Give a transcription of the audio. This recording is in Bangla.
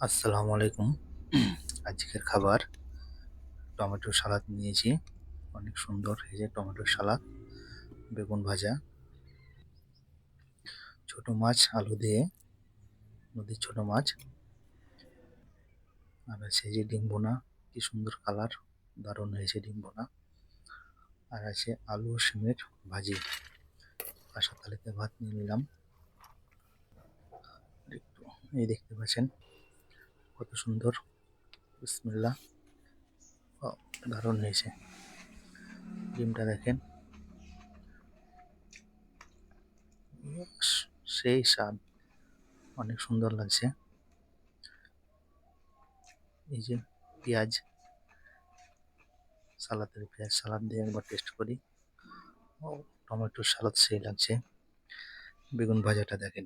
আসসালামু আলাইকুম। আজকের খাবার টমেটো সালাদ নিয়েছি। অনেক সুন্দর এই যে টমেটো সালাদ, বেগুন ভাজা, ছোট মাছ আলু দিয়ে, নদীর ছোট মাছ, আর আছে যে ডিম ভুনা, কি সুন্দর কালার, দারুণ হয়েছে ডিম ভুনা। আর আছে আলু ও শিমের ভাজি। পাশা থালিতে ভাত নিয়ে নিলাম। একটু এই দেখতে পাচ্ছেন কত সুন্দর, বিসমিল্লাহ। ও, দারুণ হয়েছে। ডিমটা দেখেন, সেই স্বাদ, অনেক সুন্দর লাগছে। এই যে পেঁয়াজ, সালাদের পেঁয়াজ সালাদ দিয়ে একবার টেস্ট করি। ও, টমেটোর সালাদ সেই লাগছে। বেগুন ভাজাটা দেখেন।